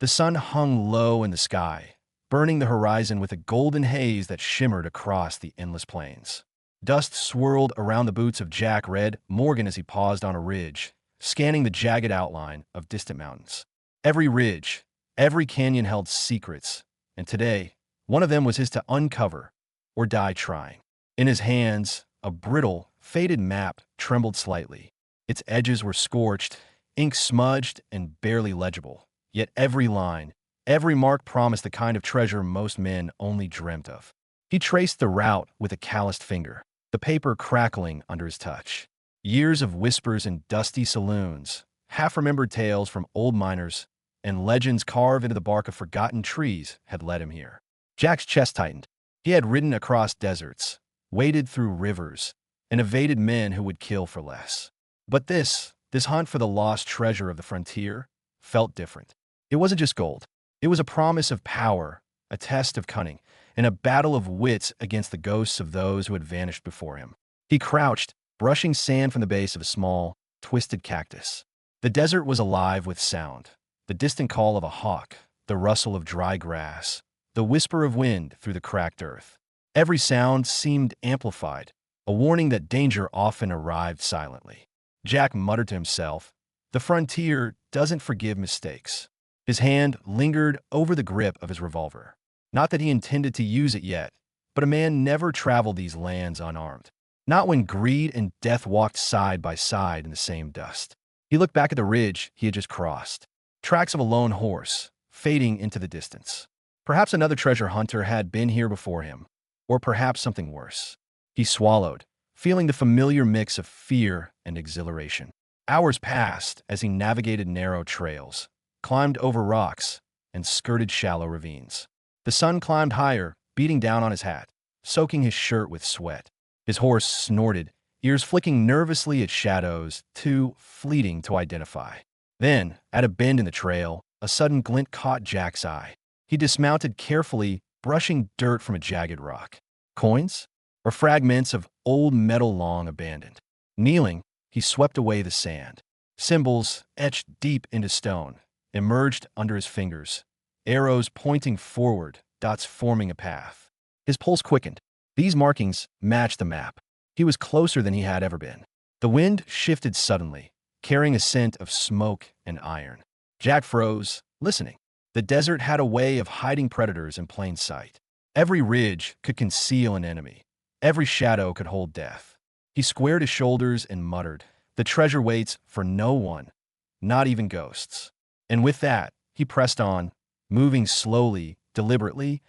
The sun hung low in the sky, burning the horizon with a golden haze that shimmered across the endless plains. Dust swirled around the boots of Jack Red Morgan as he paused on a ridge, scanning the jagged outline of distant mountains. Every ridge, every canyon held secrets, and today, one of them was his to uncover or die trying. In his hands, a brittle, faded map trembled slightly. Its edges were scorched, ink smudged, and barely legible. Yet every line, every mark promised the kind of treasure most men only dreamt of. He traced the route with a calloused finger, the paper crackling under his touch. Years of whispers in dusty saloons, half-remembered tales from old miners, and legends carved into the bark of forgotten trees had led him here. Jack's chest tightened. He had ridden across deserts, waded through rivers, and evaded men who would kill for less. But this hunt for the lost treasure of the frontier, felt different. It wasn't just gold. It was a promise of power, a test of cunning, and a battle of wits against the ghosts of those who had vanished before him. He crouched, brushing sand from the base of a small, twisted cactus. The desert was alive with sound. The distant call of a hawk, the rustle of dry grass, the whisper of wind through the cracked earth. Every sound seemed amplified, a warning that danger often arrived silently. Jack muttered to himself, "The frontier doesn't forgive mistakes." His hand lingered over the grip of his revolver. Not that he intended to use it yet, but a man never traveled these lands unarmed. Not when greed and death walked side by side in the same dust. He looked back at the ridge he had just crossed. Tracks of a lone horse, fading into the distance. Perhaps another treasure hunter had been here before him, or perhaps something worse. He swallowed, feeling the familiar mix of fear and exhilaration. Hours passed as he navigated narrow trails, climbed over rocks, and skirted shallow ravines. The sun climbed higher, beating down on his hat, soaking his shirt with sweat. His horse snorted, ears flicking nervously at shadows, too fleeting to identify. Then, at a bend in the trail, a sudden glint caught Jack's eye. He dismounted carefully, brushing dirt from a jagged rock. Coins? Or fragments of old metal long abandoned? Kneeling, he swept away the sand. Symbols, etched deep into stone, emerged under his fingers, arrows pointing forward, dots forming a path. His pulse quickened. These markings matched the map. He was closer than he had ever been. The wind shifted suddenly, carrying a scent of smoke and iron. Jack froze, listening. The desert had a way of hiding predators in plain sight. Every ridge could conceal an enemy. Every shadow could hold death. He squared his shoulders and muttered, "The treasure waits for no one, not even ghosts." And with that, he pressed on, moving slowly, deliberately,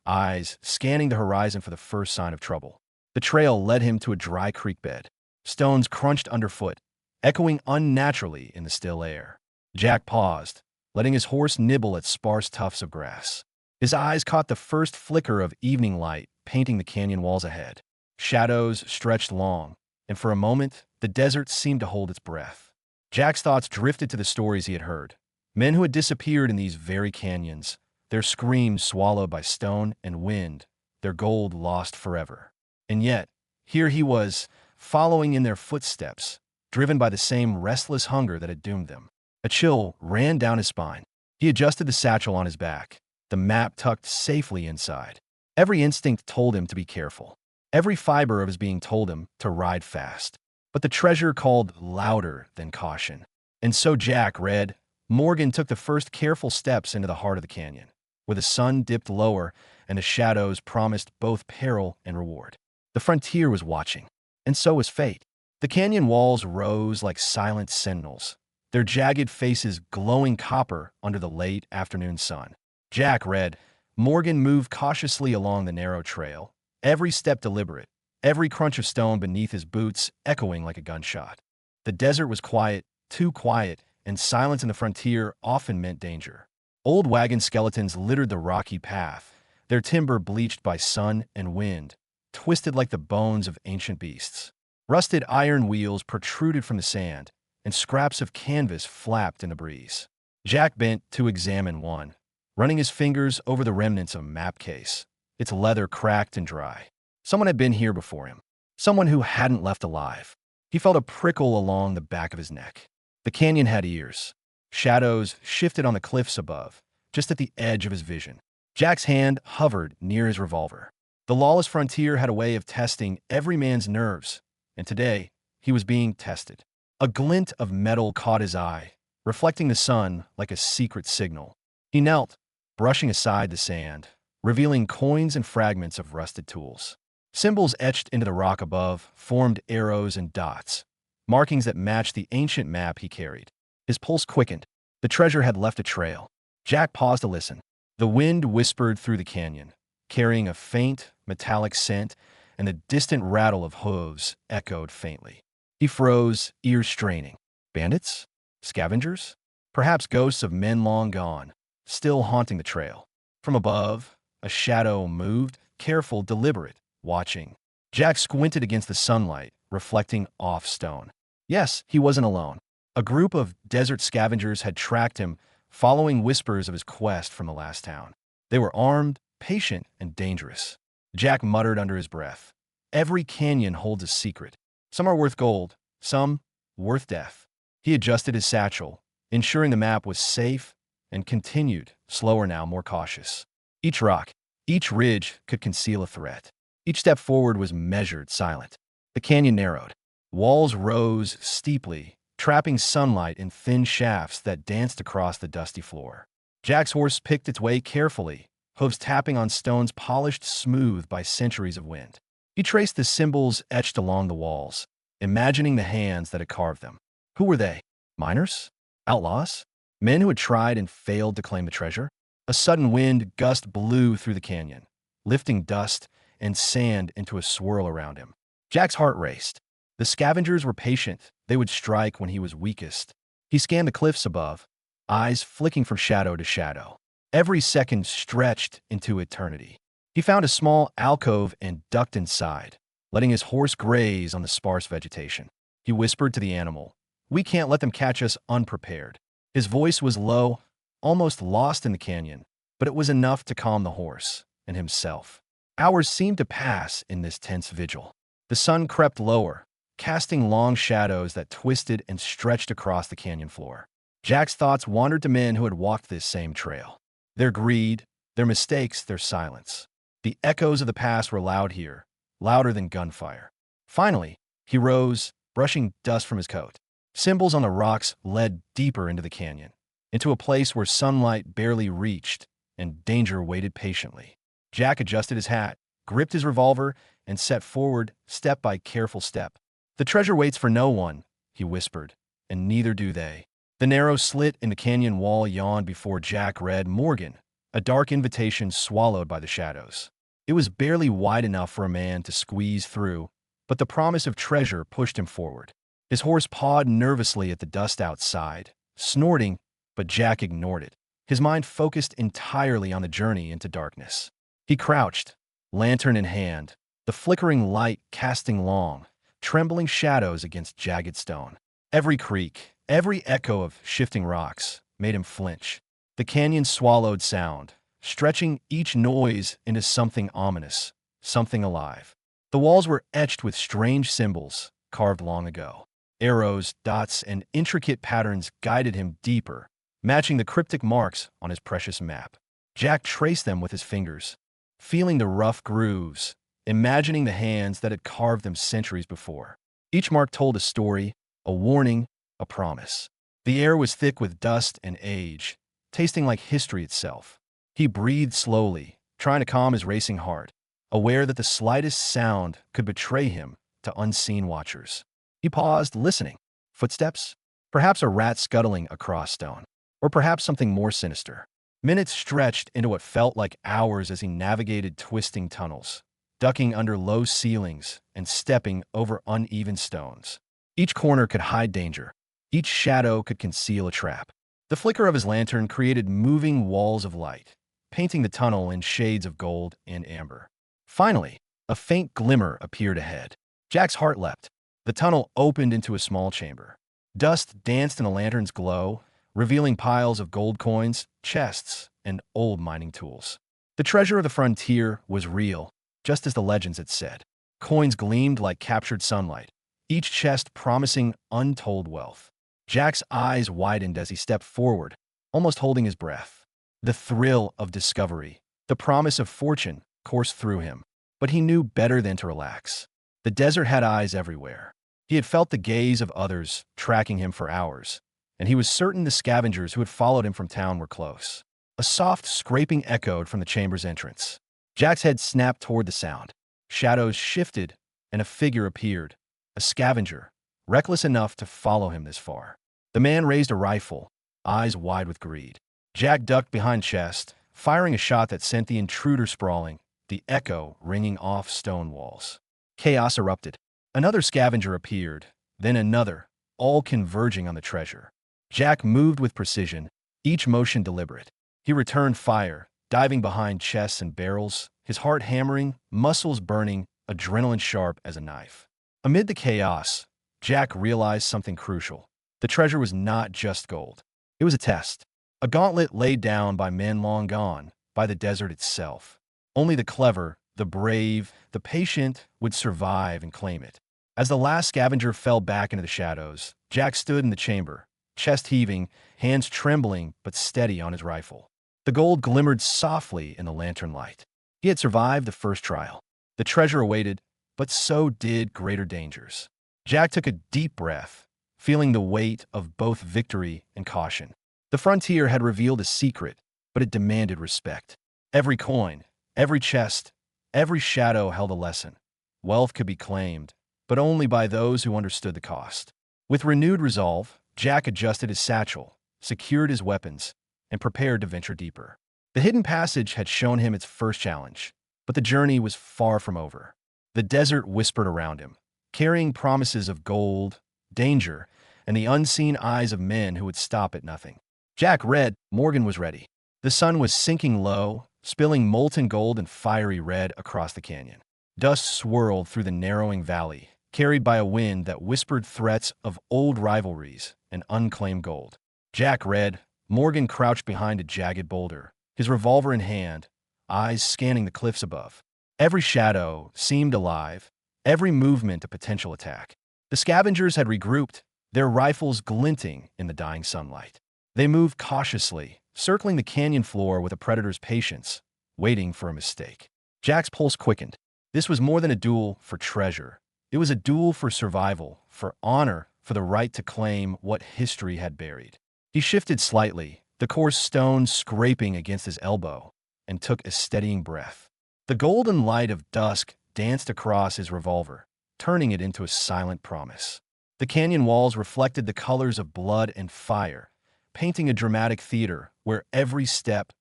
eyes scanning the horizon for the first sign of trouble. The trail led him to a dry creek bed. Stones crunched underfoot, echoing unnaturally in the still air. Jack paused, letting his horse nibble at sparse tufts of grass. His eyes caught the first flicker of evening light painting the canyon walls ahead. Shadows stretched long, and for a moment, the desert seemed to hold its breath. Jack's thoughts drifted to the stories he had heard. Men who had disappeared in these very canyons, their screams swallowed by stone and wind, their gold lost forever. And yet, here he was, following in their footsteps, driven by the same restless hunger that had doomed them. A chill ran down his spine. He adjusted the satchel on his back, the map tucked safely inside. Every instinct told him to be careful. Every fiber of his being told him to ride fast. But the treasure called louder than caution. And so Jack Red Morgan took the first careful steps into the heart of the canyon, where the sun dipped lower and the shadows promised both peril and reward. The frontier was watching, and so was fate. The canyon walls rose like silent sentinels, their jagged faces glowing copper under the late afternoon sun. Jack Red Morgan moved cautiously along the narrow trail, every step deliberate, every crunch of stone beneath his boots echoing like a gunshot. The desert was quiet, too quiet, and silence in the frontier often meant danger. Old wagon skeletons littered the rocky path, their timber bleached by sun and wind, twisted like the bones of ancient beasts. Rusted iron wheels protruded from the sand, and scraps of canvas flapped in the breeze. Jack bent to examine one, running his fingers over the remnants of a map case, its leather cracked and dry. Someone had been here before him, someone who hadn't left alive. He felt a prickle along the back of his neck. The canyon had ears. Shadows shifted on the cliffs above, just at the edge of his vision. Jack's hand hovered near his revolver. The lawless frontier had a way of testing every man's nerves, and today he was being tested. A glint of metal caught his eye, reflecting the sun like a secret signal. He knelt, brushing aside the sand, revealing coins and fragments of rusted tools. Symbols etched into the rock above formed arrows and dots, markings that matched the ancient map he carried. His pulse quickened. The treasure had left a trail. Jack paused to listen. The wind whispered through the canyon, carrying a faint, metallic scent, and the distant rattle of hooves echoed faintly. He froze, ears straining. Bandits? Scavengers? Perhaps ghosts of men long gone, still haunting the trail. From above, a shadow moved, careful, deliberate, watching. Jack squinted against the sunlight, reflecting off stone. Yes, he wasn't alone. A group of desert scavengers had tracked him, following whispers of his quest from the last town. They were armed, patient, and dangerous. Jack muttered under his breath. Every canyon holds a secret. Some are worth gold, some worth death. He adjusted his satchel, ensuring the map was safe, and continued, slower now, more cautious. Each rock, each ridge could conceal a threat. Each step forward was measured, silent. The canyon narrowed. Walls rose steeply, trapping sunlight in thin shafts that danced across the dusty floor. Jack's horse picked its way carefully, hooves tapping on stones polished smooth by centuries of wind. He traced the symbols etched along the walls, imagining the hands that had carved them. Who were they? Miners? Outlaws? Men who had tried and failed to claim the treasure? A sudden wind gust blew through the canyon, lifting dust and sand into a swirl around him. Jack's heart raced. The scavengers were patient. They would strike when he was weakest. He scanned the cliffs above, eyes flicking from shadow to shadow. Every second stretched into eternity. He found a small alcove and ducked inside, letting his horse graze on the sparse vegetation. He whispered to the animal, "We can't let them catch us unprepared." His voice was low, almost lost in the canyon, but it was enough to calm the horse and himself. Hours seemed to pass in this tense vigil. The sun crept lower, casting long shadows that twisted and stretched across the canyon floor. Jack's thoughts wandered to men who had walked this same trail. Their greed, their mistakes, their silence. The echoes of the past were loud here, louder than gunfire. Finally, he rose, brushing dust from his coat. Symbols on the rocks led deeper into the canyon, into a place where sunlight barely reached and danger waited patiently. Jack adjusted his hat, gripped his revolver, and set forward, step by careful step. "The treasure waits for no one," he whispered, "and neither do they." The narrow slit in the canyon wall yawned before Jack read Morgan, a dark invitation swallowed by the shadows. It was barely wide enough for a man to squeeze through, but the promise of treasure pushed him forward. His horse pawed nervously at the dust outside, snorting, but Jack ignored it. His mind focused entirely on the journey into darkness. He crouched, lantern in hand, the flickering light casting long, trembling shadows against jagged stone. Every creak, every echo of shifting rocks made him flinch. The canyon swallowed sound, stretching each noise into something ominous, something alive. The walls were etched with strange symbols carved long ago. Arrows, dots, and intricate patterns guided him deeper, matching the cryptic marks on his precious map. Jack traced them with his fingers, feeling the rough grooves, imagining the hands that had carved them centuries before. Each mark told a story, a warning, a promise. The air was thick with dust and age, tasting like history itself. He breathed slowly, trying to calm his racing heart, aware that the slightest sound could betray him to unseen watchers. He paused, listening. Footsteps? Perhaps a rat scuttling across stone. Or perhaps something more sinister. Minutes stretched into what felt like hours as he navigated twisting tunnels, ducking under low ceilings and stepping over uneven stones. Each corner could hide danger. Each shadow could conceal a trap. The flicker of his lantern created moving walls of light, painting the tunnel in shades of gold and amber. Finally, a faint glimmer appeared ahead. Jack's heart leapt. The tunnel opened into a small chamber. Dust danced in the lantern's glow, revealing piles of gold coins, chests, and old mining tools. The treasure of the frontier was real, just as the legends had said. Coins gleamed like captured sunlight, each chest promising untold wealth. Jack's eyes widened as he stepped forward, almost holding his breath. The thrill of discovery, the promise of fortune, coursed through him. But he knew better than to relax. The desert had eyes everywhere. He had felt the gaze of others tracking him for hours, and he was certain the scavengers who had followed him from town were close. A soft scraping echoed from the chamber's entrance. Jack's head snapped toward the sound. Shadows shifted, and a figure appeared, a scavenger, reckless enough to follow him this far. The man raised a rifle, eyes wide with greed. Jack ducked behind chest, firing a shot that sent the intruder sprawling, the echo ringing off stone walls. Chaos erupted. Another scavenger appeared, then another, all converging on the treasure. Jack moved with precision, each motion deliberate. He returned fire, diving behind chests and barrels, his heart hammering, muscles burning, adrenaline sharp as a knife. Amid the chaos, Jack realized something crucial. The treasure was not just gold. It was a test. A gauntlet laid down by men long gone, by the desert itself. Only the clever, the brave, the patient would survive and claim it. As the last scavenger fell back into the shadows, Jack stood in the chamber, chest heaving, hands trembling but steady on his rifle. The gold glimmered softly in the lantern light. He had survived the first trial. The treasure awaited, but so did greater dangers. Jack took a deep breath, feeling the weight of both victory and caution. The frontier had revealed a secret, but it demanded respect. Every coin, every chest, every shadow held a lesson. Wealth could be claimed, but only by those who understood the cost. With renewed resolve, Jack adjusted his satchel, secured his weapons, and prepared to venture deeper. The hidden passage had shown him its first challenge, but the journey was far from over. The desert whispered around him, carrying promises of gold, danger, and the unseen eyes of men who would stop at nothing. Jack read, Morgan was ready. The sun was sinking low, spilling molten gold and fiery red across the canyon. Dust swirled through the narrowing valley, carried by a wind that whispered threats of old rivalries and unclaimed gold. Jack read, Morgan crouched behind a jagged boulder, his revolver in hand, eyes scanning the cliffs above. Every shadow seemed alive, every movement a potential attack. The scavengers had regrouped, their rifles glinting in the dying sunlight. They moved cautiously, circling the canyon floor with a predator's patience, waiting for a mistake. Jack's pulse quickened. This was more than a duel for treasure. It was a duel for survival, for honor, for the right to claim what history had buried. He shifted slightly, the coarse stone scraping against his elbow, and took a steadying breath. The golden light of dusk danced across his revolver, turning it into a silent promise. The canyon walls reflected the colors of blood and fire, painting a dramatic theater where every step,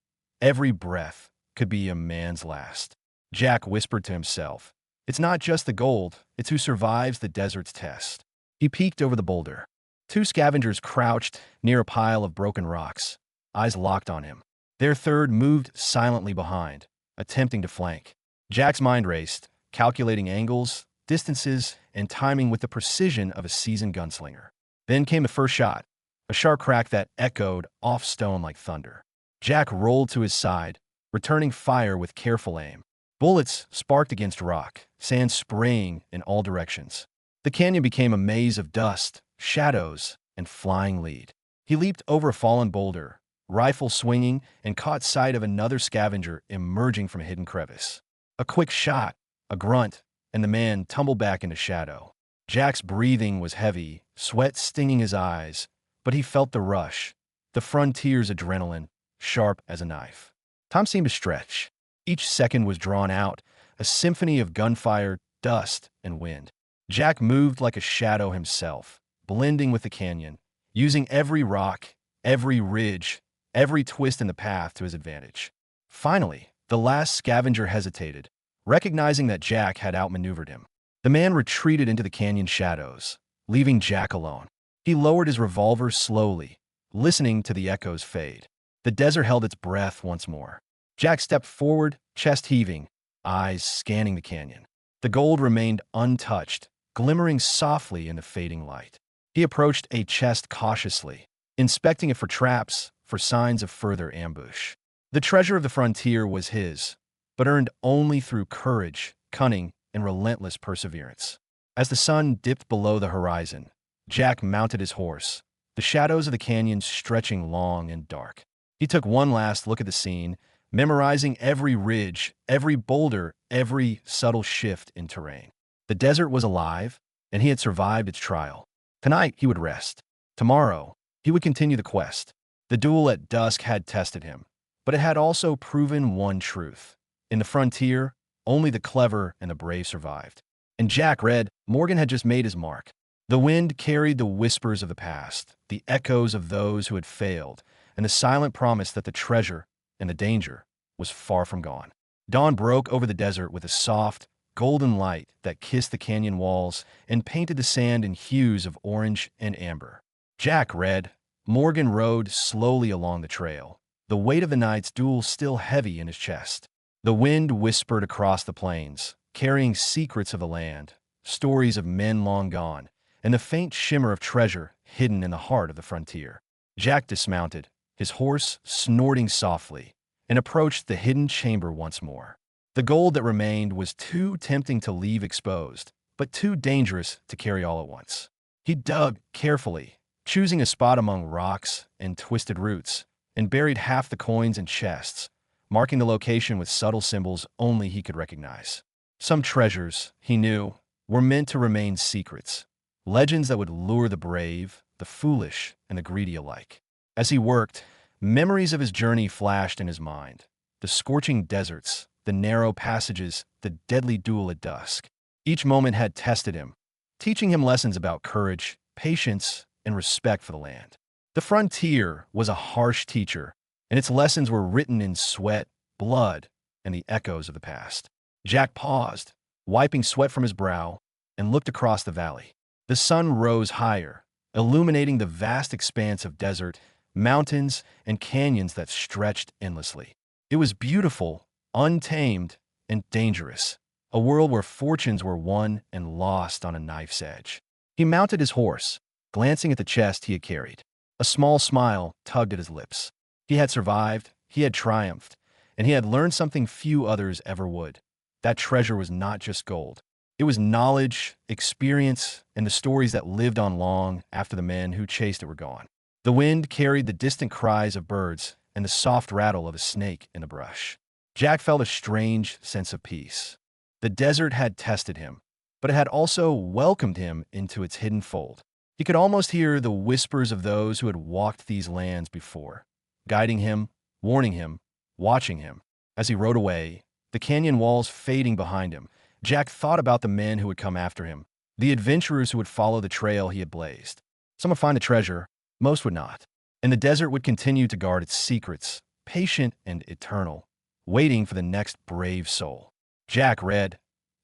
every breath could be a man's last. Jack whispered to himself, It's not just the gold, it's who survives the desert's test. He peeked over the boulder. Two scavengers crouched near a pile of broken rocks, eyes locked on him. Their third moved silently behind, attempting to flank. Jack's mind raced, calculating angles, distances, and timing with the precision of a seasoned gunslinger. Then came the first shot, a sharp crack that echoed off stone like thunder. Jack rolled to his side, returning fire with careful aim. Bullets sparked against rock, sand spraying in all directions. The canyon became a maze of dust, shadows, and flying lead. He leaped over a fallen boulder, rifle swinging, and caught sight of another scavenger emerging from a hidden crevice. A quick shot, a grunt, and the man tumbled back into shadow. Jack's breathing was heavy, sweat stinging his eyes, but he felt the rush, the frontier's adrenaline, sharp as a knife. Time seemed to stretch. Each second was drawn out, a symphony of gunfire, dust, and wind. Jack moved like a shadow himself, blending with the canyon, using every rock, every ridge, every twist in the path to his advantage. Finally, the last scavenger hesitated, recognizing that Jack had outmaneuvered him. The man retreated into the canyon shadows, leaving Jack alone. He lowered his revolver slowly, listening to the echoes fade. The desert held its breath once more. Jack stepped forward, chest heaving, eyes scanning the canyon. The gold remained untouched, glimmering softly in the fading light. He approached a chest cautiously, inspecting it for traps, for signs of further ambush. The treasure of the frontier was his, but earned only through courage, cunning, and relentless perseverance. As the sun dipped below the horizon, Jack mounted his horse, the shadows of the canyon stretching long and dark. He took one last look at the scene, memorizing every ridge, every boulder, every subtle shift in terrain. The desert was alive, and he had survived its trial. Tonight, he would rest. Tomorrow, he would continue the quest. The duel at dusk had tested him, but it had also proven one truth. In the frontier, only the clever and the brave survived. And Jack read, Morgan had just made his mark. The wind carried the whispers of the past, the echoes of those who had failed, and the silent promise that the treasure and the danger was far from gone. Dawn broke over the desert with a soft, golden light that kissed the canyon walls and painted the sand in hues of orange and amber. Jack read. Morgan rode slowly along the trail, the weight of the night's duel still heavy in his chest. The wind whispered across the plains, carrying secrets of the land, stories of men long gone, and the faint shimmer of treasure hidden in the heart of the frontier. Jack dismounted, his horse snorting softly, and approached the hidden chamber once more. The gold that remained was too tempting to leave exposed, but too dangerous to carry all at once. He dug carefully, choosing a spot among rocks and twisted roots, and buried half the coins in chests, marking the location with subtle symbols only he could recognize. Some treasures, he knew, were meant to remain secrets, legends that would lure the brave, the foolish, and the greedy alike. As he worked, memories of his journey flashed in his mind. The scorching deserts, the narrow passages, the deadly duel at dusk. Each moment had tested him, teaching him lessons about courage, patience, and respect for the land. The frontier was a harsh teacher, and its lessons were written in sweat, blood, and the echoes of the past. Jack paused, wiping sweat from his brow, and looked across the valley. The sun rose higher, illuminating the vast expanse of desert, mountains, and canyons that stretched endlessly. It was beautiful, untamed, and dangerous, a world where fortunes were won and lost on a knife's edge. He mounted his horse, glancing at the chest he had carried. A small smile tugged at his lips. He had survived, he had triumphed, and he had learned something few others ever would. That treasure was not just gold. It was knowledge, experience, and the stories that lived on long after the men who chased it were gone. The wind carried the distant cries of birds and the soft rattle of a snake in the brush. Jack felt a strange sense of peace. The desert had tested him, but it had also welcomed him into its hidden fold. He could almost hear the whispers of those who had walked these lands before, guiding him, warning him, watching him. As he rode away, the canyon walls fading behind him, Jack thought about the men who would come after him, the adventurers who would follow the trail he had blazed. Some would find the treasure, most would not. And the desert would continue to guard its secrets, patient and eternal, waiting for the next brave soul. Jack read.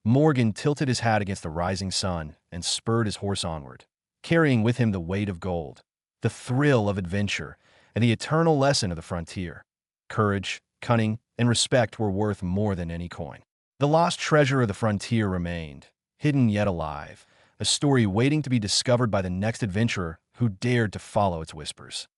Morgan tilted his hat against the rising sun and spurred his horse onward, carrying with him the weight of gold, the thrill of adventure, and the eternal lesson of the frontier. Courage, cunning, and respect were worth more than any coin. The lost treasure of the frontier remained, hidden yet alive, a story waiting to be discovered by the next adventurer who dared to follow its whispers.